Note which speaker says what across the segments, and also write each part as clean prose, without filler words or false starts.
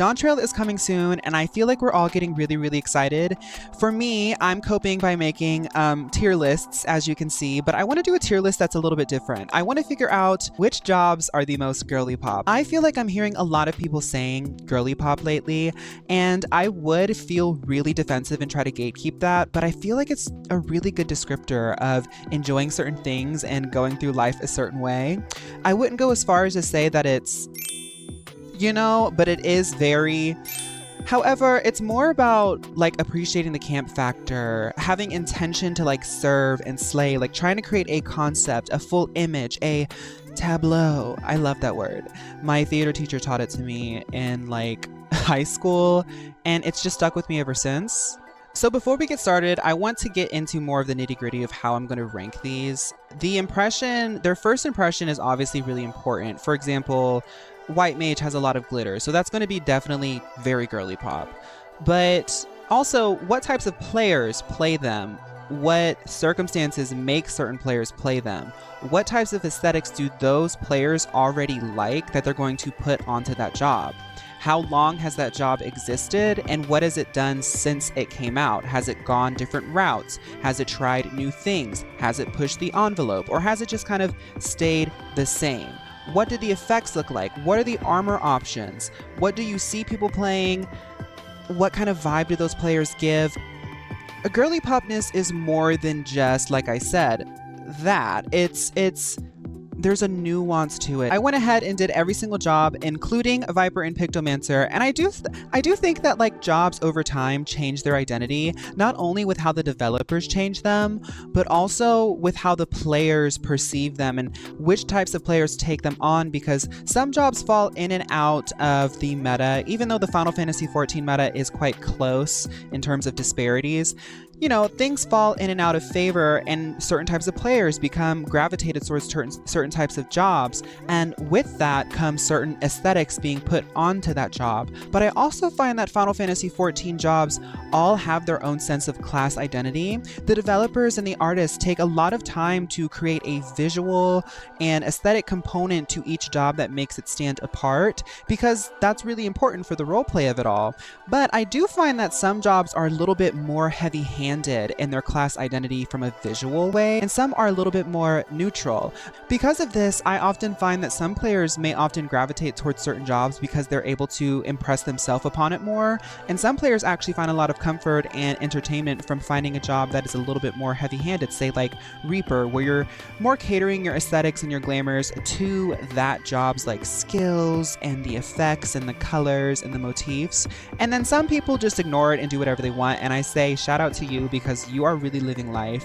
Speaker 1: Dawntrail is coming soon, and I feel like we're all getting really, really excited. For me, I'm coping by making tier lists, as you can see, but I want to do a tier list that's a little bit different. I want to figure out which jobs are the most girly pop. I feel like I'm hearing a lot of people saying girly pop lately, and I would feel really defensive and try to gatekeep that, but I feel like it's a really good descriptor of enjoying certain things and going through life a certain way. I wouldn't go as far as to say that it's, you know, but it is very... However, it's more about like appreciating the camp factor, having intention to like serve and slay, like trying to create a concept, a full image, a tableau. I love that word. My theater teacher taught it to me in like high school, and it's just stuck with me ever since. So before we get started, I want to get into more of the nitty-gritty of how I'm going to rank these. Their first impression is obviously really important. For example, White Mage has a lot of glitter, so that's going to be definitely very girly pop. But also, what types of players play them? What circumstances make certain players play them? What types of aesthetics do those players already like that they're going to put onto that job? How long has that job existed, and what has it done since it came out? Has it gone different routes? Has it tried new things? Has it pushed the envelope, or has it just kind of stayed the same? What do the effects look like? What are the armor options? What do you see people playing? What kind of vibe do those players give? A girly popness is more than just, like I said, that. There's a nuance to it. I went ahead and did every single job, including Viper and Pictomancer, and I do think that like jobs over time change their identity, not only with how the developers change them, but also with how the players perceive them and which types of players take them on, because some jobs fall in and out of the meta, even though the Final Fantasy XIV meta is quite close in terms of disparities. You know, things fall in and out of favor, and certain types of players become gravitated towards certain types of jobs, and with that comes certain aesthetics being put onto that job. But I also find that Final Fantasy XIV jobs all have their own sense of class identity. The developers and the artists take a lot of time to create a visual and aesthetic component to each job that makes it stand apart, because that's really important for the roleplay of it all. But I do find that some jobs are a little bit more heavy-handed in their class identity from a visual way, and some are a little bit more neutral. Because of this, I often find that some players may often gravitate towards certain jobs because they're able to impress themselves upon it more, and some players actually find a lot of comfort and entertainment from finding a job that is a little bit more heavy-handed, say like Reaper, where you're more catering your aesthetics and your glamours to that job's like skills and the effects and the colors and the motifs. And then some people just ignore it and do whatever they want, and I say shout out to you, because you are really living life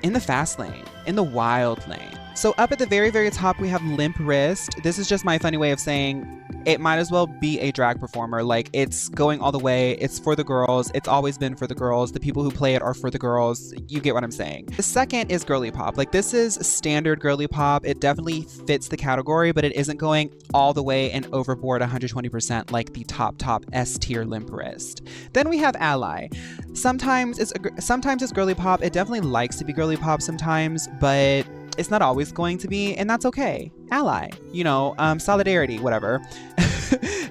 Speaker 1: in the fast lane, in the wild lane. So up at the very, very top, we have Limp Wrist. This is just my funny way of saying it might as well be a drag performer. Like, it's going all the way. It's for the girls. It's always been for the girls. The people who play it are for the girls. You get what I'm saying. The second is girly pop. Like, this is standard girly pop. It definitely fits the category, but it isn't going all the way and overboard 120% like the top S tier Limp Wrist. Then we have Ally. Sometimes it's girly pop. It definitely likes to be girly pop sometimes, but it's not always going to be, and that's okay. Ally, you know, solidarity, whatever.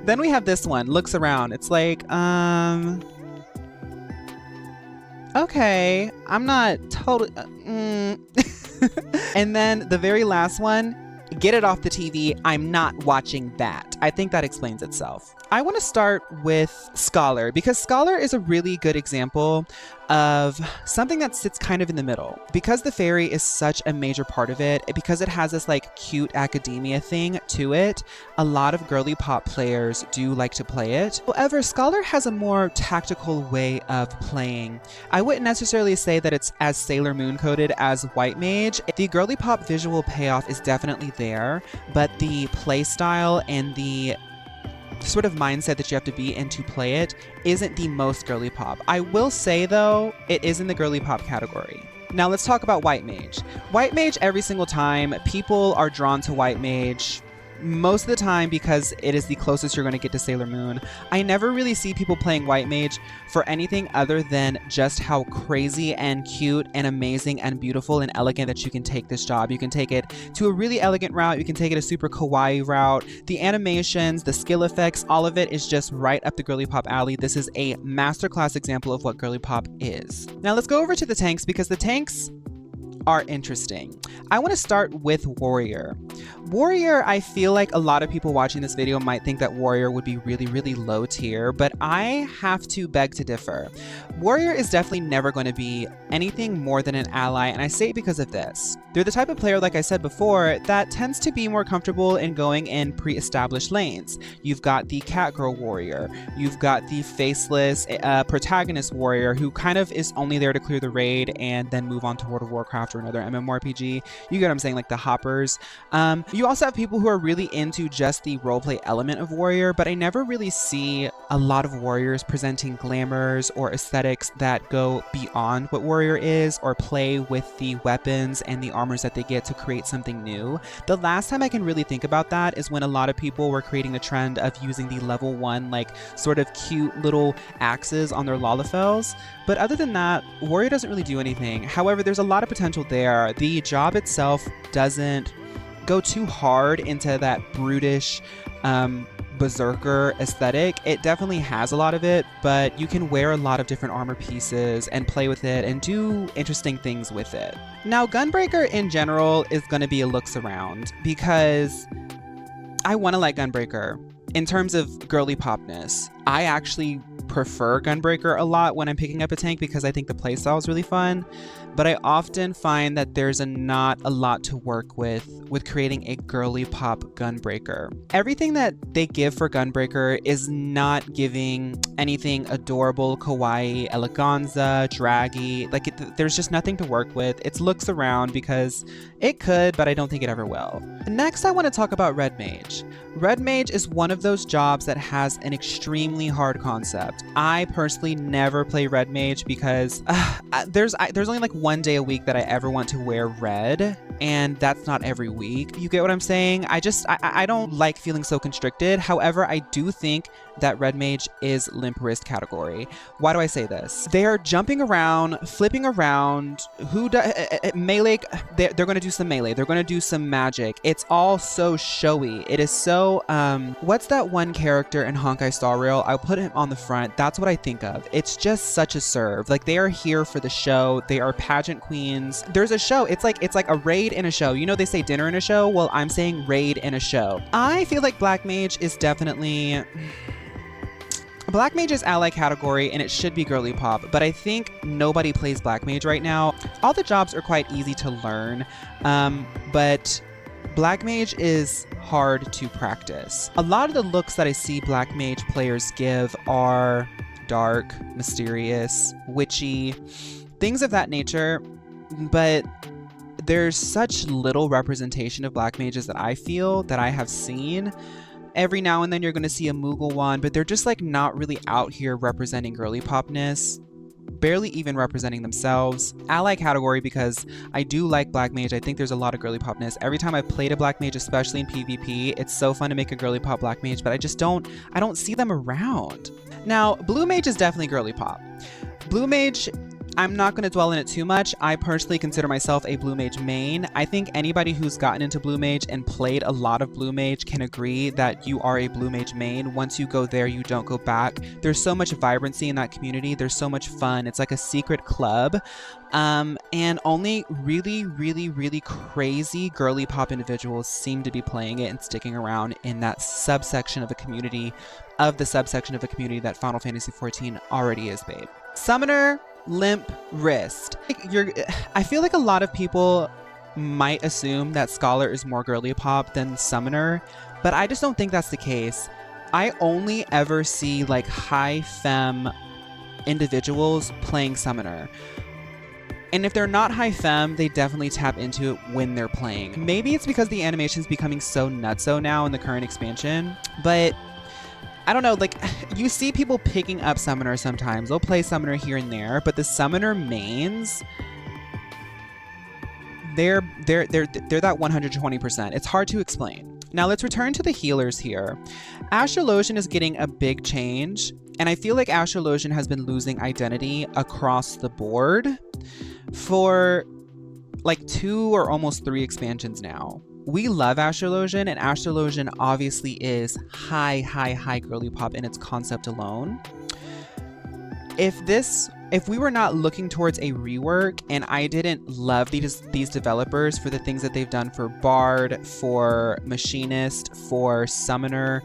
Speaker 1: Then we have this one, Looks Around. It's like, okay, I'm not totally, And then the very last one, Get It Off the TV, I'm not watching that. I think that explains itself. I want to start with Scholar, because Scholar is a really good example of something that sits kind of in the middle. Because the fairy is such a major part of it, because it has this like cute academia thing to it, a lot of girly pop players do like to play it. However, Scholar has a more tactical way of playing. I wouldn't necessarily say that it's as Sailor Moon coded as White Mage. The girly pop visual payoff is definitely there, but the play style and the sort of mindset that you have to be in to play it isn't the most girly pop. I will say though, it is in the girly pop category. Now let's talk about White Mage. White Mage, every single time, people are drawn to White Mage most of the time, because it is the closest you're going to get to Sailor Moon, I never really see people playing White Mage for anything other than just how crazy and cute and amazing and beautiful and elegant that you can take this job. You can take it to a really elegant route. You can take it a super kawaii route. The animations, the skill effects, all of it is just right up the Girlypop alley. This is a masterclass example of what Girlypop is. Now let's go over to the tanks, because the tanks are interesting. I want to start with Warrior. Warrior, I feel like a lot of people watching this video might think that Warrior would be really, really low tier, but I have to beg to differ. Warrior is definitely never going to be anything more than an ally, and I say it because of this. They're the type of player, like I said before, that tends to be more comfortable in going in pre-established lanes. You've got the Catgirl Warrior, you've got the faceless protagonist Warrior, who kind of is only there to clear the raid and then move on to World of Warcraft or another MMORPG. You get what I'm saying, like the hoppers. You also have people who are really into just the roleplay element of Warrior, but I never really see a lot of Warriors presenting glamours or aesthetics that go beyond what Warrior is, or play with the weapons and the armors that they get to create something new. The last time I can really think about that is when a lot of people were creating the trend of using the level 1, like, sort of cute little axes on their Lalafels. But other than that, Warrior doesn't really do anything. However, there's a lot of potential there. The job itself doesn't go too hard into that brutish berserker aesthetic. It definitely has a lot of it, but you can wear a lot of different armor pieces and play with it and do interesting things with it. Now, Gunbreaker in general is going to be a looks around, because I want to like Gunbreaker. In terms of girly popness, I actually prefer Gunbreaker a lot when I'm picking up a tank, because I think the playstyle is really fun, but I often find that there's not a lot to work with creating a girly pop Gunbreaker. Everything that they give for Gunbreaker is not giving anything adorable, kawaii, eleganza, draggy. Like, there's just nothing to work with. It's looks around because it could, but I don't think it ever will. Next, I want to talk about Red Mage. Red Mage is one of those jobs that has an extremely hard concept. I personally never play Red Mage because there's only like one day a week that I ever want to wear red, and that's not every week. You get what I'm saying? I don't like feeling so constricted. However, I do think that Red Mage is limp wrist category. Why do I say this? They're jumping around, flipping around. Melee, they're going to do some melee. They're going to do some magic. It's all so showy. It is so, what's that one character in Honkai Star Rail? I'll put him on the front. That's what I think of. It's just such a serve. Like, they are here for the show. They are pageant queens. There's a show. It's like a raid in a show. You know, they say dinner in a show. Well, I'm saying raid in a show. I feel like Black Mage is definitely... Black Mage is ally category, and it should be girly pop, but I think nobody plays Black Mage right now. All the jobs are quite easy to learn, but Black Mage is hard to practice. A lot of the looks that I see Black Mage players give are dark, mysterious, witchy, things of that nature, but there's such little representation of Black Mages that I feel that I have seen. Every now and then you're going to see a Moogle one, but they're just like not really out here representing girly popness, barely even representing themselves. Ally category, because I do like Black Mage. I think there's a lot of girly popness. Every time I've played a Black Mage, especially in PvP, it's so fun to make a girly pop Black Mage, but I don't see them around. Now, Blue Mage is definitely girly pop. Blue Mage, I'm not going to dwell in it too much. I personally consider myself a Blue Mage main. I think anybody who's gotten into Blue Mage and played a lot of Blue Mage can agree that you are a Blue Mage main. Once you go there, you don't go back. There's so much vibrancy in that community. There's so much fun. It's like a secret club. And only really, really, really crazy girly pop individuals seem to be playing it and sticking around in that subsection of a community, that Final Fantasy XIV already is, babe. Summoner, limp wrist. I feel like a lot of people might assume that Scholar is more girly pop than Summoner, but I just don't think that's the case. I only ever see like high femme individuals playing Summoner. And if they're not high femme, they definitely tap into it when they're playing. Maybe it's because the animation's becoming so nutso now in the current expansion, but I don't know, like, you see people picking up Summoner sometimes. They'll play Summoner here and there, but the Summoner mains, they're that 120%. It's hard to explain. Now let's return to the healers here. Astrologian is getting a big change, and I feel like Astrologian has been losing identity across the board for like 2 or almost 3 expansions now. We love Astrologian, and Astrologian obviously is high Girlypop in its concept alone. If we were not looking towards a rework, and I didn't love these developers for the things that they've done for Bard, for Machinist, for Summoner,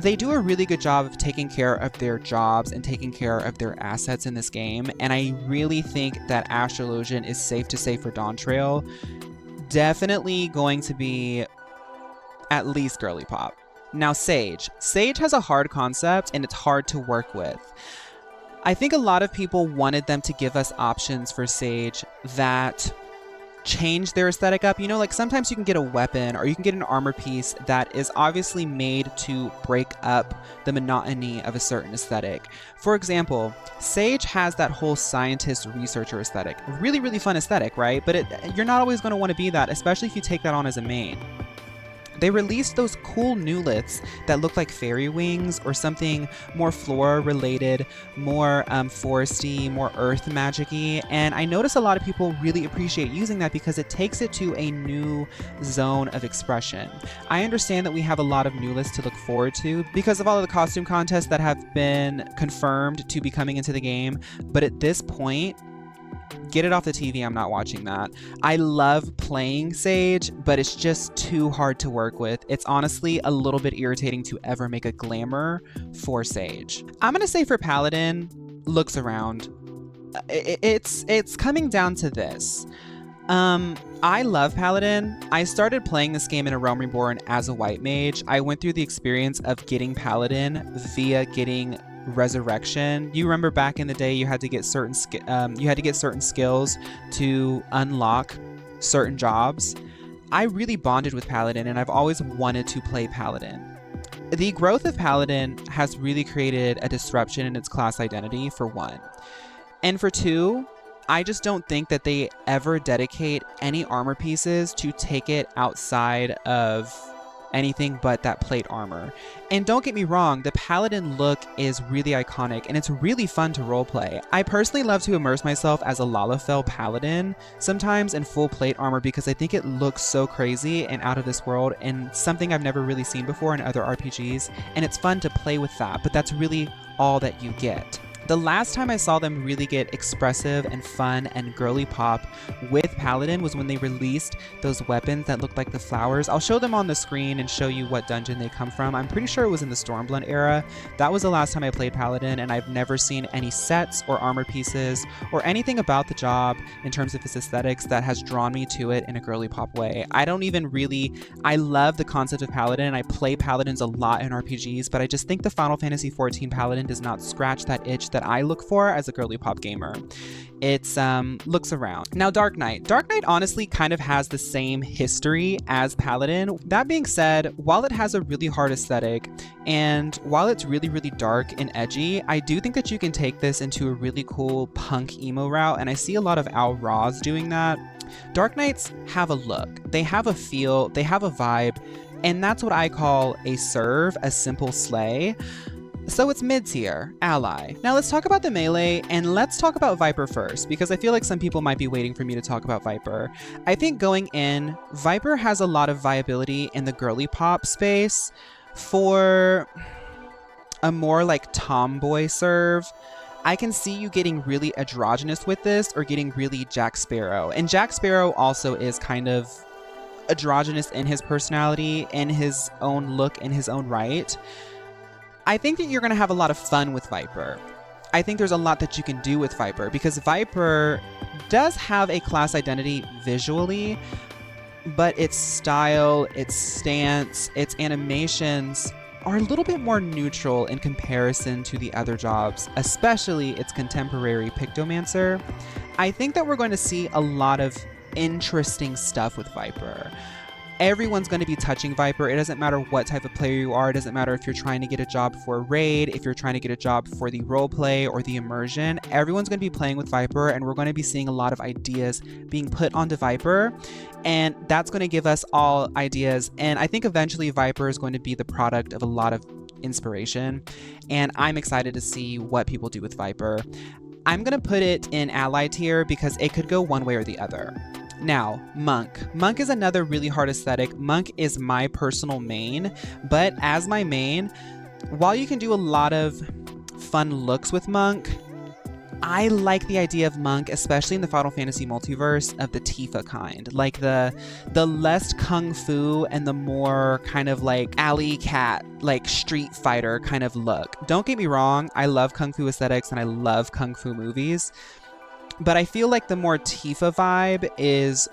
Speaker 1: they do a really good job of taking care of their jobs and taking care of their assets in this game. And I really think that Astrologian is safe to say for Dawntrail, definitely going to be at least Girlypop. Now Sage. Sage has a hard concept and it's hard to work with. I think a lot of people wanted them to give us options for Sage that change their aesthetic up. You know, like sometimes you can get a weapon or you can get an armor piece that is obviously made to break up the monotony of a certain aesthetic. For example, Sage has that whole scientist researcher aesthetic. Really, really fun aesthetic, right? But you're not always going to want to be that, especially if you take that on as a main. They released those cool newlets that look like fairy wings or something more flora related, more foresty, more earth magic-y. And I notice a lot of people really appreciate using that because it takes it to a new zone of expression. I understand that we have a lot of newlets to look forward to because of all of the costume contests that have been confirmed to be coming into the game. But at this point, get it off the TV. I'm not watching that. I love playing Sage, but it's just too hard to work with. It's honestly a little bit irritating to ever make a glamour for Sage. I'm gonna say for Paladin, looks around. It's coming down to this. I love Paladin. I started playing this game in A Realm Reborn as a white mage. I went through the experience of getting Paladin via getting Resurrection. You remember back in the day, you had to get certain skills to unlock certain jobs. I really bonded with Paladin, and I've always wanted to play Paladin. The growth of Paladin has really created a disruption in its class identity, for one. And for two, I just don't think that they ever dedicate any armor pieces to take it outside of anything but that plate armor. And don't get me wrong, the Paladin look is really iconic and it's really fun to roleplay. I personally love to immerse myself as a Lalafell Paladin sometimes in full plate armor because I think it looks so crazy and out of this world and something I've never really seen before in other RPGs, and it's fun to play with that, but that's really all that you get. The last time I saw them really get expressive and fun and girly pop with Paladin was when they released those weapons that looked like the flowers. I'll show them on the screen and show you what dungeon they come from. I'm pretty sure it was in the Stormblood era. That was the last time I played Paladin, and I've never seen any sets or armor pieces or anything about the job in terms of its aesthetics that has drawn me to it in a girly pop way. I love the concept of Paladin. I play Paladins a lot in RPGs, but I just think the Final Fantasy XIV Paladin does not scratch that itch that I look for as a girly pop gamer. It's looks around. Now Dark Knight. Dark Knight honestly kind of has the same history as Paladin. That being said, while it has a really hard aesthetic and while it's really, really dark and edgy, I do think that you can take this into a really cool punk emo route, and I see a lot of Al Raz doing that. Dark Knights have a look, they have a feel, they have a vibe, and that's what I call a serve, a simple slay. So it's mid-tier, ally. Now let's talk about the melee, and let's talk about Viper first, because I feel like some people might be waiting for me to talk about Viper. I think going in, Viper has a lot of viability in the girly pop space for a more like tomboy serve. I can see you getting really androgynous with this or getting really Jack Sparrow. And Jack Sparrow also is kind of androgynous in his personality, in his own look, in his own right. I think that you're going to have a lot of fun with Viper. I think there's a lot that you can do with Viper because Viper does have a class identity visually, but its style, its stance, its animations are a little bit more neutral in comparison to the other jobs, especially its contemporary Pictomancer. I think that we're going to see a lot of interesting stuff with Viper. Everyone's going to be touching Viper. It doesn't matter what type of player you are. It doesn't matter if you're trying to get a job for a raid, if you're trying to get a job for the roleplay or the immersion. Everyone's going to be playing with Viper, and we're going to be seeing a lot of ideas being put onto Viper, and that's going to give us all ideas. And I think eventually Viper is going to be the product of a lot of inspiration, and I'm excited to see what people do with Viper. I'm going to put it in ally tier because it could go one way or the other. Now, Monk. Monk is another really hard aesthetic. Monk is my personal main, but as my main, while you can do a lot of fun looks with Monk, I like the idea of Monk, especially in the Final Fantasy multiverse, of the Tifa kind. Like the less kung fu and the more kind of like alley cat, like street fighter kind of look. Don't get me wrong, I love kung fu aesthetics and I love kung fu movies, but I feel like the more Tifa vibe is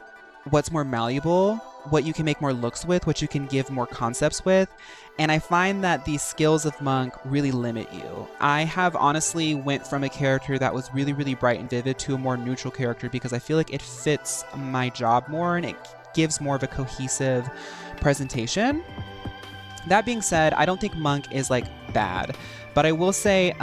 Speaker 1: what's more malleable, what you can make more looks with, what you can give more concepts with. And I find that the skills of Monk really limit you. I have honestly went from a character that was really, really bright and vivid to a more neutral character because I feel like it fits my job more and it gives more of a cohesive presentation. That being said, I don't think Monk is like bad, but I will say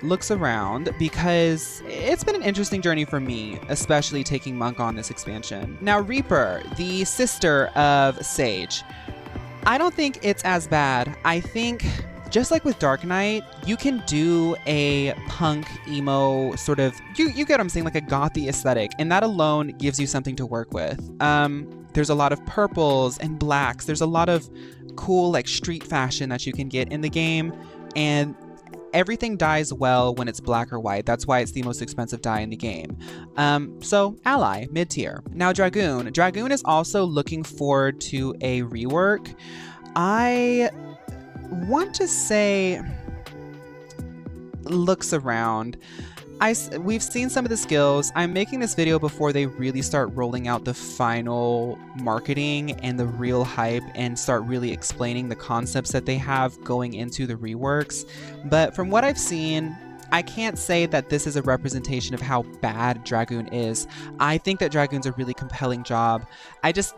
Speaker 1: looks around because it's been an interesting journey for me, especially taking Monk on this expansion. Now Reaper, the sister of Sage. I don't think it's as bad. I think just like with Dark Knight, you can do a punk, emo sort of, you get what I'm saying, like a gothy aesthetic, and that alone gives you something to work with. There's a lot of purples and blacks. There's a lot of cool like street fashion that you can get in the game, and everything dyes well when it's black or white. That's why it's the most expensive dye in the game. So ally, mid-tier. Now Dragoon. Dragoon is also looking forward to a rework. I want to say looks around. We've seen some of the skills. I'm making this video before they really start rolling out the final marketing and the real hype and start really explaining the concepts that they have going into the reworks. But from what I've seen, I can't say that this is a representation of how bad Dragoon is. I think that Dragoon's a really compelling job. I just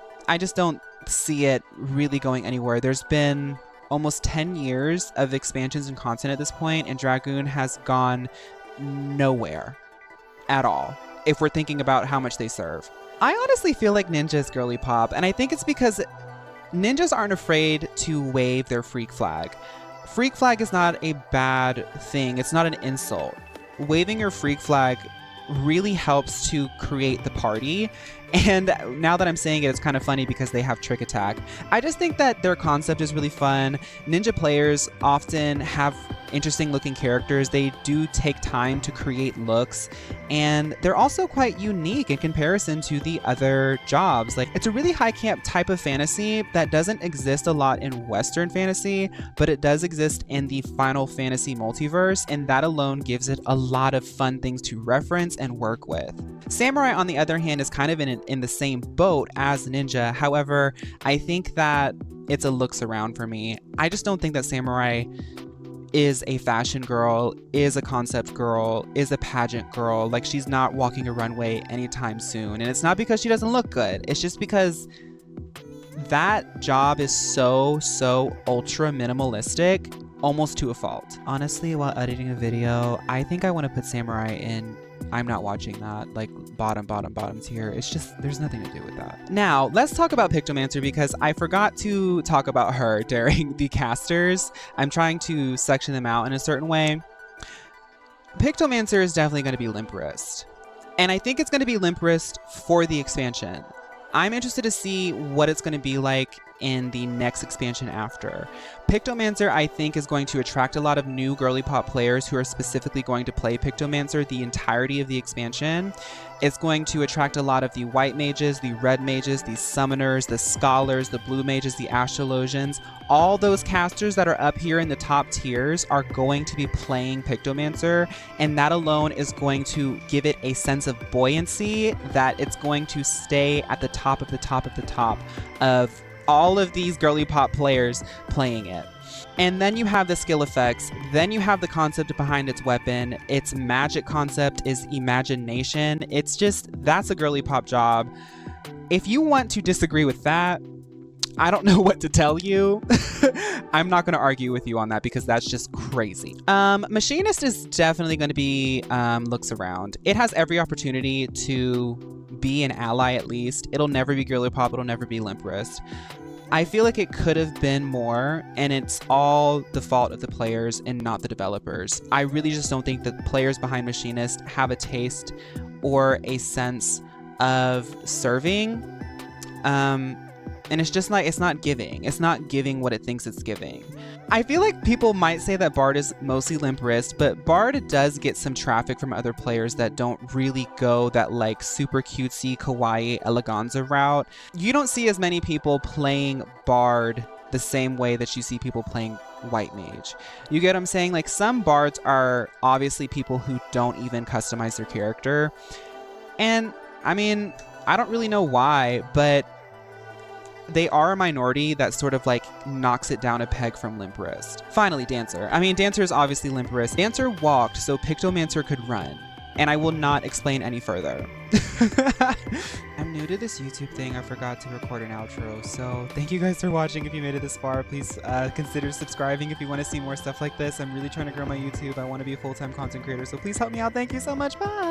Speaker 1: don't see it really going anywhere. There's been almost 10 years of expansions and content at this point, and Dragoon has gone nowhere at all if we're thinking about how much they serve. I honestly feel like Ninja is Girlypop, and I think it's because ninjas aren't afraid to wave their freak flag. Freak flag is not a bad thing. It's not an insult. Waving your freak flag really helps to create the party. And now that I'm saying it, it's kind of funny because they have Trick Attack. I just think that their concept is really fun. Ninja players often have interesting looking characters. They do take time to create looks, and they're also quite unique in comparison to the other jobs. Like, it's a really high camp type of fantasy that doesn't exist a lot in Western fantasy, but it does exist in the Final Fantasy multiverse, and that alone gives it a lot of fun things to reference and work with. Samurai, on the other hand, is kind of in the same boat as Ninja. However, I think that it's a looks around for me. I just don't think that Samurai is a fashion girl, is a concept girl, is a pageant girl. Like, she's not walking a runway anytime soon. And it's not because she doesn't look good. It's just because that job is so ultra minimalistic, almost to a fault. Honestly, while editing a video, I think I want to put Samurai in I'm not watching that, like bottom tier. It's just, there's nothing to do with that. Now, let's talk about Pictomancer because I forgot to talk about her during the casters. I'm trying to section them out in a certain way. Pictomancer is definitely going to be limp wrist. And I think it's going to be limp wrist for the expansion. I'm interested to see what it's going to be like in the next expansion after. Pictomancer, I think, is going to attract a lot of new Girlypop players who are specifically going to play Pictomancer the entirety of the expansion. It's going to attract a lot of the white mages, the red mages, the summoners, the scholars, the blue mages, the astrologians. All those casters that are up here in the top tiers are going to be playing Pictomancer, and that alone is going to give it a sense of buoyancy that it's going to stay at the top of the top of the top of all of these Girlypop players playing it. And then you have the skill effects, then you have the concept behind its weapon. Its magic concept is imagination. It's just, that's a Girlypop job. If you want to disagree with that, I don't know what to tell you. I'm not going to argue with you on that because that's just crazy. Machinist is definitely going to be looks around. It has every opportunity to be an ally at least. It'll never be Girlypop. It'll never be limp wrist. I feel like it could have been more, and it's all the fault of the players and not the developers. I really just don't think that the players behind Machinist have a taste or a sense of serving. And it's just like, it's not giving. It's not giving what it thinks it's giving. I feel like people might say that Bard is mostly limp wrist, but Bard does get some traffic from other players that don't really go that like super cutesy, kawaii, eleganza route. You don't see as many people playing Bard the same way that you see people playing White Mage. You get what I'm saying? Like, some Bards are obviously people who don't even customize their character. And I mean, I don't really know why, but they are a minority that sort of like knocks it down a peg from limp wrist. Finally, Dancer. I mean, Dancer is obviously limp wrist. Dancer walked so Pictomancer could run, and I will not explain any further. I'm new to this YouTube thing. I forgot to record an outro, so thank you guys for watching. If you made it this far, please consider subscribing if you want to see more stuff like this. I'm really trying to grow my YouTube. I want to be a full-time content creator, so please help me out. Thank you so much. Bye!